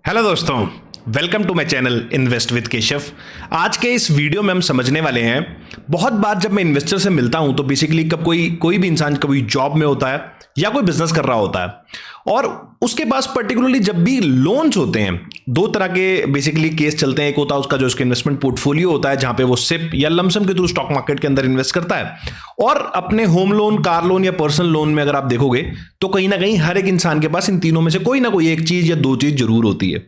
Hello दोस्तों, welcome to my channel invest with Keshav. आज के इस वीडियो में हम समझने वाले हैं, बहुत बार जब मैं इन्वेस्टर से मिलता हूं तो बेसिकली कब कोई भी इंसान कभी जॉब में होता है या कोई बिजनेस कर रहा होता है और उसके पास पर्टिकुलरली जब भी लोन्स होते हैं, दो तरह के बेसिकली केस चलते हैं। एक होता है उसका जो उसका इन्वेस्टमेंट पोर्टफोलियो होता है, जहां पे वो सिप या लमसम के थ्रू स्टॉक मार्केट के अंदर इन्वेस्ट करता है, और अपने होम लोन, कार लोन या पर्सनल लोन में अगर आप देखोगे तो कहीं ना कहीं हर एक इंसान के पास इन तीनों में से कोई ना कोई एक चीज या दो चीज जरूर होती है।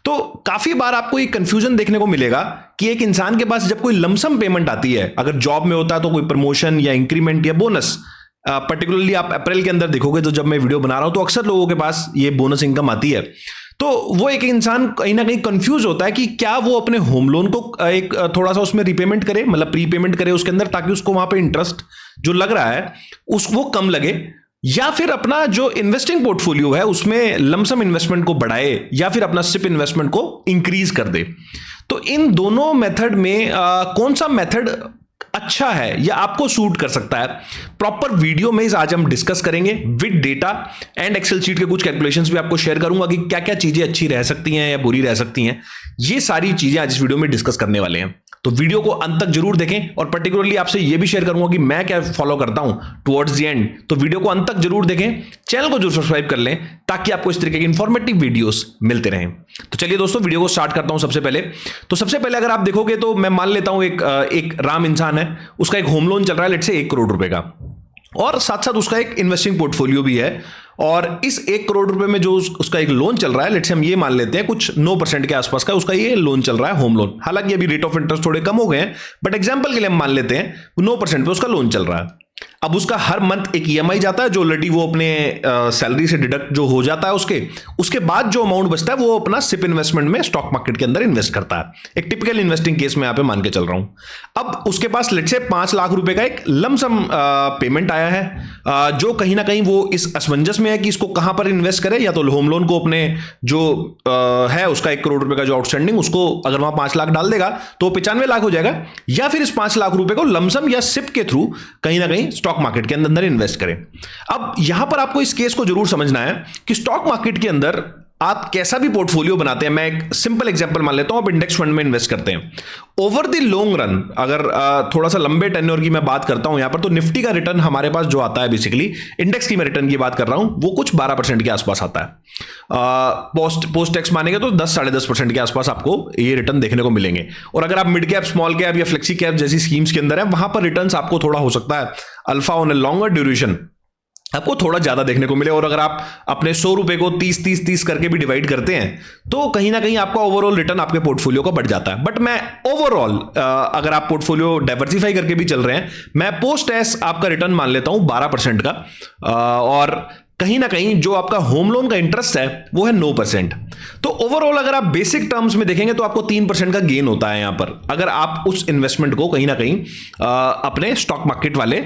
तो काफी बार आपको एक कंफ्यूजन देखने को मिलेगा कि एक इंसान के पास जब कोई लमसम पेमेंट आती है, अगर जॉब में होता है तो कोई प्रमोशन या इंक्रीमेंट या बोनस, पर्टिकुलरली आप अप्रैल के अंदर देखोगे तो जब मैं वीडियो बना रहा हूं तो अक्सर लोगों के पास ये बोनस इनकम आती है, तो वो एक इंसान कहीं ना कहीं कंफ्यूज होता है कि क्या वो अपने होम लोन को एक थोड़ा सा उसमें रीपेमेंट करे, मतलब प्रीपेमेंट करे उसके अंदर, ताकि उसको वहां पे इंटरेस्ट जो लग रहा है वो कम लगे, या फिर अपना जो इन्वेस्टिंग पोर्टफोलियो है उसमें लमसम इन्वेस्टमेंट को बढ़ाए, या फिर अपना सिप इन्वेस्टमेंट को इंक्रीज कर दे। तो इन दोनों मेथड में कौन सा मेथड अच्छा है या आपको सूट कर सकता है, प्रॉपर वीडियो में आज हम डिस्कस करेंगे with data and excel sheet के कुछ कैलकुलेशंस भी आपको शेयर करूंगा कि क्या क्या चीजें अच्छी रह सकती हैं या बुरी रह सकती हैं। ये सारी चीजें आज इस वीडियो में डिस्कस करने वाले हैं, तो वीडियो को अंत तक जरूर देखें। और पर्टिकुलरली आपसे ये भी शेयर करूंगा कि मैं क्या फॉलो करता हूं टुवर्ड्स द एंड, तो वीडियो को अंत तक जरूर देखें, चैनल को जरूर सब्सक्राइब कर लें ताकि आपको इस तरीके के इंफॉर्मेटिव वीडियोस मिलते रहें। तो चलिए दोस्तों, वीडियो को स्टार्ट करता हूं। सबसे पहले अगर आप देखोगे तो मैं मान लेता हूं एक राम इंसान है, उसका एक होम लोन चल रहा है लेट्स से 1 करोड़ रुपए का, और साथ साथ उसका एक इन्वेस्टिंग पोर्टफोलियो भी है, और इस 1 करोड़ रुपए में जो उसका एक लोन चल रहा है, लेट्स से हम ये मान लेते हैं कुछ 9% के आसपास का उसका ये लोन चल रहा है, होम लोन। हालांकि अभी रेट ऑफ इंटरेस्ट थोड़े कम हो गए हैं, बट एग्जांपल के लिए हम मान लेते हैं 9% पे उसका लोन चल रहा है। अब उसका हर मंथ एक ईएमआई जाता है जो ऑलरेडी वो अपने सैलरी से डिडक्ट जो हो जाता है, उसके बाद जो अमाउंट बचता है वो अपना सिप इन्वेस्टमेंट में स्टॉक मार्केट के अंदर इन्वेस्ट करता है। एक टिपिकल इन्वेस्टिंग केस में यहां पे मान के चल रहा हूं। अब उसके पास लेट्स से 5 लाख रुपए का एक लमसम पेमेंट आया है, जो कहीं ना कहीं वो इस असमंजस में है कि इसको कहां पर इन्वेस्ट करे, या तो होम लोन को अपने जो है उसका 1 करोड़ रुपए का जो आउटस्टैंडिंग, उसको अगर वहां 5 लाख डाल देगा तो 95 लाख हो जाएगा, या फिर इस 5 लाख रुपए को लमसम या सिप के थ्रू कहीं ना कहीं स्टॉक मार्केट के अंदर इन्वेस्ट करें। अब यहां पर आपको इस केस को जरूर समझना है कि स्टॉक मार्केट के अंदर आप कैसा भी पोर्टफोलियो बनाते हैं। मैं एक सिंपल एग्जांपल मान लेता हूं, आप इंडेक्स फंड में इन्वेस्ट करते हैं। ओवर द लॉन्ग रन, अगर थोड़ा सा लंबे टेन्योर की मैं बात करता हूं यहां पर, तो निफ्टी का रिटर्न हमारे पास जो आता है, बेसिकली इंडेक्स की मैं रिटर्न की बात कर रहा हूं, वो कुछ 12% के आसपास आता है। पोस्ट टैक्स मानेंगे तो 10-10.5% के आसपास आपको ये रिटर्न देखने को मिलेंगे। और अगर आप मिड कैप, स्मॉल कैप या फ्लेक्सी कैप जैसी स्कीम्स के अंदर है, वहां पर रिटर्न आपको थोड़ा हो सकता है alpha on a longer duration आपको थोड़ा ज्यादा देखने को मिले। और अगर आप अपने 100 रुपए को 30-30-30 करके भी डिवाइड करते हैं तो कहीं ना कहीं आपका ओवरऑल रिटर्न आपके पोर्टफोलियो का बढ़ जाता है। बट मैं ओवरऑल अगर आप पोर्टफोलियो डाइवर्सिफाई करके भी चल रहे हैं, मैं पोस्ट टैक्स आपका रिटर्न मान लेता हूं 12% का, और कहीं ना कहीं जो आपका होम लोन का इंटरेस्ट है वो है 9%। तो ओवरऑल अगर आप बेसिक टर्म्स में देखेंगे तो आपको 3% का गेन होता है यहां पर, अगर आप उस इन्वेस्टमेंट को कहीं ना कहीं अपने स्टॉक मार्केट वाले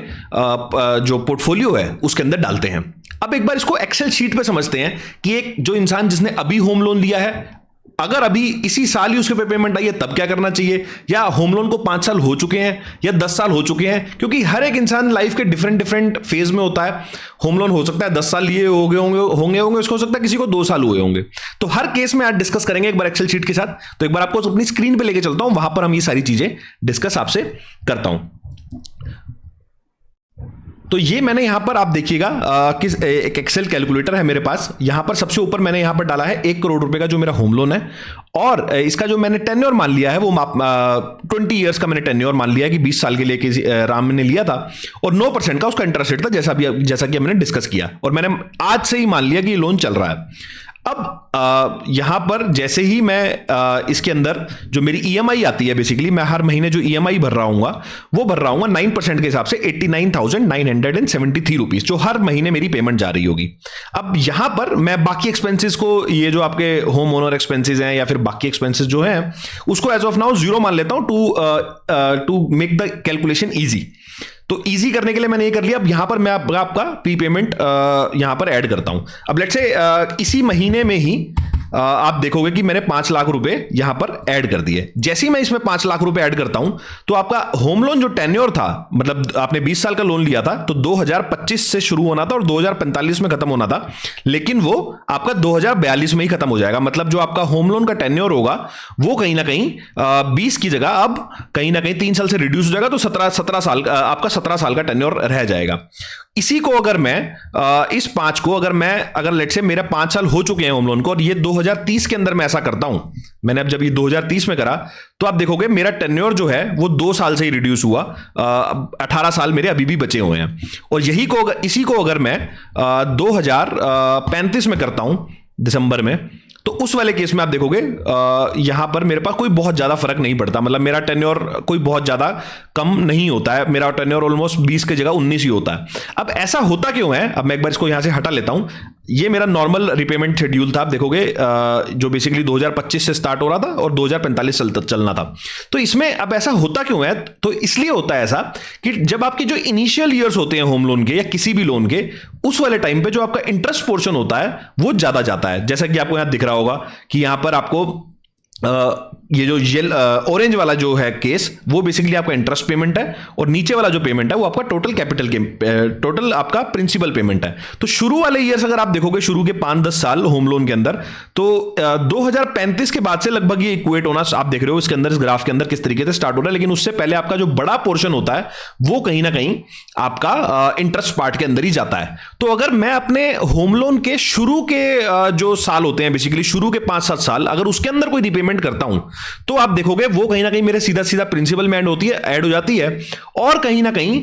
जो पोर्टफोलियो है उसके अंदर डालते हैं। अब एक बार इसको एक्सेल शीट पे समझते हैं कि एक जो इंसान जिसने अभी होम लोन लिया है, अगर अभी इसी साल ही उसके पे पेमेंट आई है तब क्या करना चाहिए, या होम लोन को 5 साल हो चुके हैं या 10 साल हो चुके हैं, क्योंकि हर एक इंसान लाइफ के डिफरेंट फेज में होता है। होम लोन हो सकता है 10 साल लिए होंगे उसको हो सकता है किसी को 2 साल हुए होंगे। तो हर केस में आज डिस्कस करेंगे एक बार एक्सेल शीट के साथ। तो एक बार आपको अपनी स्क्रीन पे लेके चलता हूं, वहां पर हम ये सारी चीजें डिस्कस आपसे करता हूं। तो ये मैंने यहां पर आप देखिएगा किस एक एक्सेल कैलकुलेटर है मेरे पास। यहां पर सबसे ऊपर मैंने यहां पर डाला है 1 करोड़ रुपए का जो मेरा होम लोन है, और इसका जो मैंने टेन्योर मान लिया है वो 20 इयर्स का मैंने टेन्योर मान लिया है कि 20 साल के लिए राम ने लिया था, और 9% का उसका इंटरेस्ट रेट था, जैसा कि हमने डिस्कस किया, और मैंने आज से ही मान लिया कि ये लोन चल रहा है। अब यहां पर जैसे ही मैं इसके अंदर जो मेरी ईएमआई आती है, बेसिकली मैं हर महीने जो ईएमआई भर रहा हूंगा वो भर रहा हूंगा 9% के हिसाब से 89,973 रुपीज, जो हर महीने मेरी पेमेंट जा रही होगी। अब यहां पर मैं बाकी एक्सपेंसेस को, ये जो आपके होम ओनर एक्सपेंसेस हैं या फिर बाकी एक्सपेंसेस जो हैं, उसको एज ऑफ नाउ 0 मान लेता हूं to make the calculation easy. तो इजी करने के लिए मैंने ये कर लिया। अब यहां पर मैं आपका प्रीपेमेंट यहां पर ऐड करता हूं। अब लेट्स से इसी महीने में ही आप देखोगे कि मैंने 5 लाख रुपए यहां पर ऐड कर दिए। जैसे ही मैं इसमें 5 लाख रुपए ऐड करता हूं तो आपका होम लोन जो टेन्योर था, मतलब आपने 20 साल का लोन लिया था तो 2025 से शुरू होना था और 2045 में खत्म होना था, लेकिन वो आपका 2042 में ही खत्म हो जाएगा। मतलब जो आपका होम लोन का टेन्योर होगा वो कहीं ना कहीं 20 की जगह अब कहीं ना कहीं 3 साल से रिड्यूस हो जाएगा, तो 17 साल आपका 17 साल का टेन्योर रह जाएगा। इसी को अगर मैं इस 5 को अगर लेट से मेरा 5 साल हो चुके हैं होम लोन को और ये 2030 के अंदर मैं ऐसा करता हूं, मैंने अब जब ये 2030 में करा तो आप देखोगे मेरा टेन्योर जो है वो 2 साल से ही रिड्यूस हुआ, 18 साल मेरे अभी भी बचे हुए हैं। और इसी को अगर मैं 2035 में करता हूं दिसंबर में, तो उस वाले केस में आप देखोगे यहां पर मेरे पास कोई बहुत ज्यादा फर्क नहीं पड़ता, मतलब मेरा टेन्योर कोई बहुत ज्यादा कम नहीं होता है, मेरा टेन्योर ऑलमोस्ट 20 की जगह 19 ही होता है। अब ऐसा होता क्यों है, अब मैं एक बार इसको यहां से हटा लेता हूं। ये मेरा नॉर्मल रिपेमेंट शेड्यूल था, आप देखोगे जो बेसिकली 2025 से स्टार्ट हो रहा था और 2045 तक चलना था। तो इसमें अब ऐसा होता क्यों है, तो इसलिए होता है ऐसा कि जब आपके जो इनिशियल ईयर्स होते हैं होम लोन के या किसी भी लोन के, उस वाले टाइम पे जो आपका इंटरेस्ट पोर्शन होता है वो ज्यादा जाता है। जैसा कि आपको यहां दिख रहा होगा कि यहां पर आपको ये जो ऑरेंज वाला जो है केस वो बेसिकली आपका इंटरेस्ट पेमेंट है और नीचे वाला जो पेमेंट है वो आपका टोटल आपका प्रिंसिपल पेमेंट है। तो शुरू वाले ईयर्स अगर आप देखोगे, शुरू के 5-10 साल होम लोन के अंदर, तो 2035 के बाद से लगभग ये इक्वेट होना आप देख रहे हो इसके अंदर, इस ग्राफ के अंदर किस तरीके से स्टार्ट हो रहा है। लेकिन उससे पहले आपका जो बड़ा पोर्शन होता है वो कहीं ना कहीं आपका इंटरेस्ट पार्ट के अंदर ही जाता है। तो अगर मैं अपने होम लोन के शुरू के जो साल होते हैं, बेसिकली शुरू के 5-7 साल, अगर उसके अंदर कोई रिपेमेंट करता हूं तो आप देखोगे वो कहीं ना कहीं मेरे सीधा सीधा प्रिंसिपल में ऐड हो जाती है और कहीं ना कहीं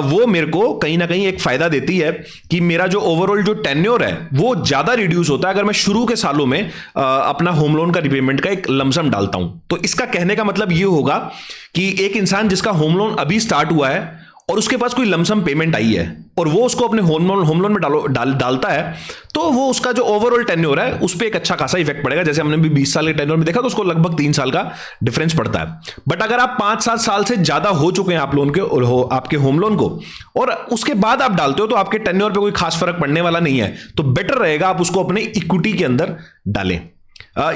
वो मेरे को कहीं ना कहीं एक फायदा देती है कि मेरा जो ओवरऑल जो टेन्योर है वो ज्यादा रिड्यूस होता है अगर मैं शुरू के सालों में अपना होम लोन का रिपेमेंट का एक लमसम डालता हूं। तो इसका कहने का मतलब ये होगा कि एक इंसान जिसका होम लोन अभी स्टार्ट हुआ है और उसके पास कोई लमसम पेमेंट आई है और वो उसको अपने होम लोन में डालता है, तो वो उसका जो ओवरऑल टेन्योर है उस पर एक अच्छा खासा इफेक्ट पड़ेगा। जैसे हमने भी 20 साल के टेन्योर में देखा तो उसको लगभग 3 साल का डिफरेंस पड़ता है। बट अगर आप 5-7 साल से ज्यादा हो चुके हैं आप लोन के और आपके होम लोन को और उसके बाद आप डालते हो तो आपके टेन्योर पे कोई खास फर्क पड़ने वाला नहीं है, तो बेटर रहेगा आप उसको अपने इक्विटी के अंदर डालें।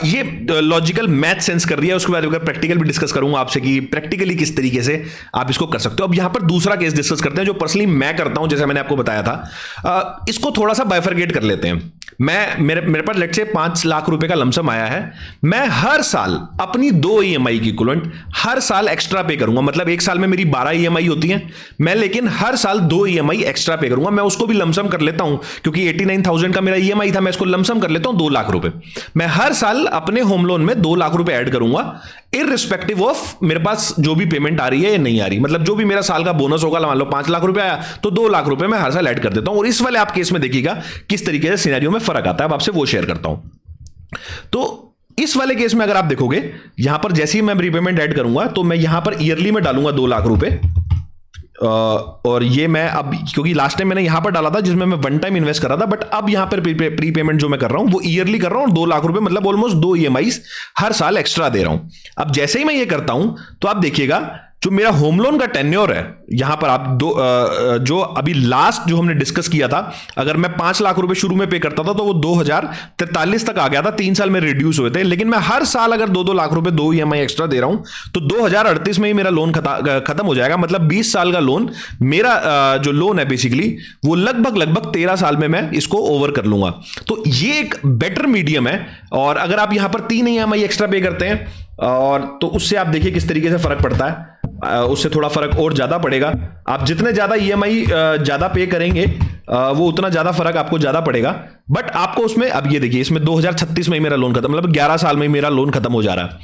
ये लॉजिकल मैथ सेंस कर रही है। उसके बाद अगर प्रैक्टिकल भी डिस्कस करूंगा आपसे कि प्रैक्टिकली किस तरीके से आप इसको कर सकते हो। अब यहां पर दूसरा केस डिस्कस करते हैं जो पर्सनली मैं करता हूं, जैसे मैंने आपको बताया था। इसको थोड़ा सा बाइफरकेट कर लेते हैं। मेरे पास लेट से 5 लाख रुपए का लमसम आया है, मैं हर साल अपनी 2 ईएमआई की इक्विवेलेंट हर साल एक्स्ट्रा पे करूंगा। मतलब एक साल में मेरी 12 ईएमआई होती है, मैं लेकिन हर साल 2 ईएमआई एक्स्ट्रा पे करूंगा। मैं उसको भी लमसम कर लेता हूं क्योंकि 89,000 का मेरा ईएमआई था, मैं इसको लमसम कर लेता हूं 2 लाख रुपए। मैं हर साल अपने होम लोन में 2 लाख रुपए ऐड करूंगा इररिस्पेक्टिव ऑफ मेरे पास जो भी पेमेंट आ रही है या नहीं आ रही। मतलब जो भी मेरा साल का बोनस होगा, मान लो 5 लाख रुपए आया तो 2 लाख रुपए मैं हर साल ऐड कर देता हूं। और इस वाले आप केस में देखिएगा किस तरीके से सिनेरियो में फर्क आता है। अब आपसे वो शेयर करता हूं। तो इस वाले केस में अगर आप देखोगे यहां पर जैसे ही मैं रिपेमेंट ऐड करूंगा तो मैं यहां पर ईयरली में डालूंगा 2 लाख रुपए। और ये मैं अब क्योंकि लास्ट टाइम मैंने यहां पर डाला था जिसमें मैं वन टाइम इन्वेस्ट कर रहा था, बट अब यहां पर प्री पेमेंट जो मैं कर रहा हूं वो ईयरली कर रहा हूं 2 लाख रुपए, मतलब ऑलमोस्ट 2 ईएमआई हर साल एक्स्ट्रा दे रहा हूं। अब जैसे ही मैं ये करता हूं तो आप देखिएगा जो मेरा होम लोन का टेन्योर है यहां पर आप जो अभी लास्ट जो हमने डिस्कस किया था, अगर मैं 5 लाख रुपए शुरू में पे करता था तो वो 2043 तक आ गया था, 3 साल में रिड्यूस हुए थे। लेकिन मैं हर साल अगर 2-2 लाख रुपए 2 ईएमआई एक्स्ट्रा दे रहा हूं तो 2038 में ही मेरा लोन खत्म हो जाएगा। मतलब 20 साल का लोन, मेरा जो लोन है बेसिकली वो लगभग 13 साल में मैं इसको ओवर कर लूंगा। तो ये एक बेटर मीडियम है। और अगर आप यहां पर 3 ईएमआई एक्स्ट्रा पे करते हैं और तो उससे आप देखिए किस तरीके से फर्क पड़ता है। उससे थोड़ा फर्क और ज्यादा पड़ेगा। आप जितने ज्यादा ईएमआई ज्यादा पे करेंगे वो उतना ज्यादा फर्क आपको ज्यादा पड़ेगा। बट आपको उसमें अब ये देखिए इसमें 2036 में ही मेरा लोन खत्म, मतलब 11 साल में ही मेरा लोन खत्म हो जा रहा है।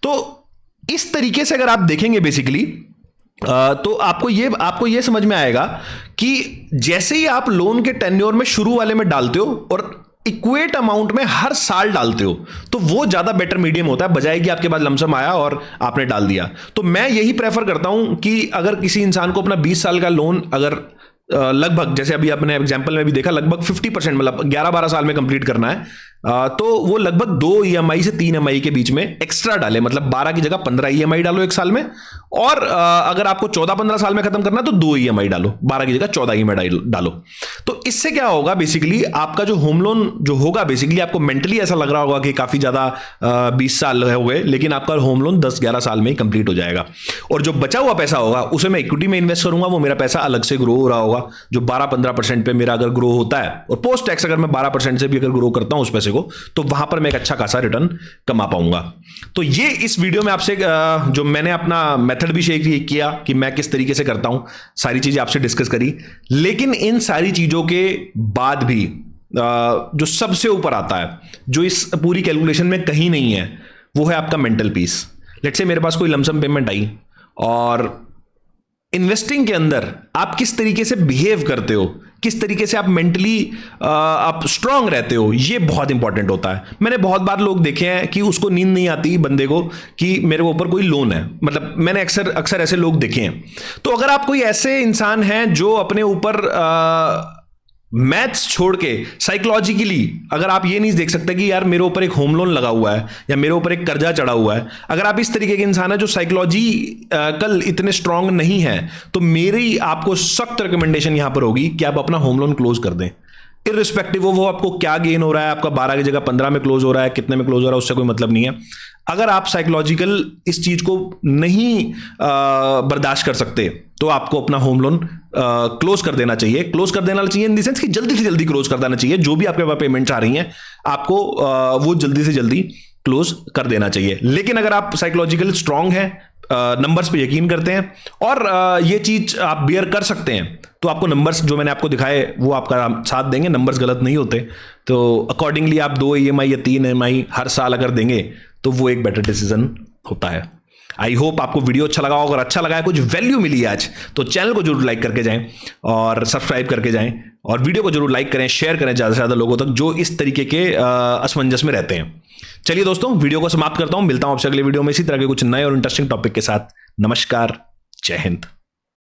तो इस तरीके से अगर आप देखेंगे बेसिकली तो आपको ये समझ में आएगा कि जैसे ही आप लोन के टेन्योर में शुरू वाले में डालते हो और इक्वेट अमाउंट में हर साल डालते हो तो वो ज्यादा बेटर मीडियम होता है, बजाय कि आपके पास लमसम आया और आपने डाल दिया। तो मैं यही प्रेफर करता हूं कि अगर किसी इंसान को अपना 20 साल का लोन अगर लगभग जैसे अभी अपने एग्जांपल में भी देखा लगभग 50% मतलब 11-12 साल में कंप्लीट करना है तो वो लगभग 2 EMI से 3 EMI के बीच में एक्स्ट्रा डाले, मतलब 12 की जगह 15 EMI डालो एक साल में, और अगर आपको 14-15 साल में खत्म करना है तो 2 EMI डालो, 12 की जगह 14 EMI डालो। तो इससे क्या होगा, बेसिकली आपका जो होम लोन जो होगा, बेसिकली आपको मेंटली ऐसा लग रहा होगा कि काफी ज्यादा 20 साल हो गए, लेकिन आपका होम लोन 10-11 साल में ही कंप्लीट हो जाएगा। और जो बचा हुआ पैसा होगा उसे मैं इक्विटी में इन्वेस्ट करूंगा, वो मेरा पैसा अलग से ग्रो हो रहा होगा, जो 12-15% पे मेरा अगर ग्रो होता है, और पोस्ट टैक्स अगर मैं 12% से भी अगर ग्रो करता हूं उस पैसे को, तो वहां पर मैं एक अच्छा खासा रिटर्न कमा पाऊंगा। तो ये इस वीडियो में आपसे जो मैंने अपना मेथड भी शेयर किया कि मैं किस तरीके से करता हूं, सारी चीजें आपसे डिस्कस करी। लेकिन इन सारी चीजों के बाद भी जो सबसे ऊपर आता है, जो इस पूरी कैलकुलेशन में कहीं नहीं है, वो है आपका मेंटल पीस। लेट्स से मेरे पास कोई लमसम पेमेंट आई, और इन्वेस्टिंग के अंदर आप किस तरीके से बिहेव करते हो, किस तरीके से आप मेंटली आप स्ट्रांग रहते हो, ये बहुत इंपॉर्टेंट होता है। मैंने बहुत बार लोग देखे हैं कि उसको नींद नहीं आती बंदे को कि मेरे ऊपर कोई लोन है, मतलब मैंने अक्सर ऐसे लोग देखे हैं। तो अगर आप कोई ऐसे इंसान हैं जो अपने ऊपर मैथ्स छोड़ के साइकोलॉजिकली अगर आप ये नहीं देख सकते कि यार मेरे ऊपर एक होम लोन लगा हुआ है या मेरे ऊपर एक कर्जा चढ़ा हुआ है, अगर आप इस तरीके के इंसान है जो साइकोलॉजिकल इतने स्ट्रांग नहीं है, तो मेरी आपको सख्त रिकमेंडेशन यहां पर होगी कि आप अपना होम लोन क्लोज कर दें। इररिस्पेक्टिव वो आपको क्या गेन हो रहा है, आपका 12 की जगह 15 में क्लोज हो रहा है, कितने में क्लोज हो रहा है, उससे कोई मतलब नहीं है। अगर आप साइकोलॉजिकल इस चीज को नहीं बर्दाश्त कर सकते, तो आपको अपना होम लोन क्लोज कर देना चाहिए। क्लोज कर देना चाहिए इन द सेंस कि जल्दी से जल्दी क्लोज कर देना चाहिए। जो भी आपके पास पेमेंट्स आ रही हैं, आपको वो जल्दी से जल्दी क्लोज कर देना चाहिए। लेकिन अगर आप साइकोलॉजिकल स्ट्रांग हैं, नंबर्स पे यकीन करते हैं, और ये चीज आप बियर कर सकते हैं, तो आपको नंबर्स जो मैंने आपको दिखाए वो आपका साथ देंगे। नंबर्स गलत नहीं होते, तो अकॉर्डिंगली आप 2 EMI या 3 EMI हर साल अगर देंगे तो वो एक बेटर डिसीजन होता है। आई होप आपको वीडियो अच्छा लगा होगा। अगर अच्छा लगा है, कुछ वैल्यू मिली है आज, तो चैनल को जरूर लाइक करके जाएं और सब्सक्राइब करके जाएं, और वीडियो को जरूर लाइक करें, शेयर करें ज़्यादा से ज़्यादा लोगों तक जो इस तरीके के असमंजस में रहते हैं। चलिए दोस्तों, वीडियो को समाप्त करता हूं। मिलता हूं आपसे अगले वीडियो में इसी तरह के कुछ नए और इंटरेस्टिंग टॉपिक के साथ। नमस्कार, जय हिंद।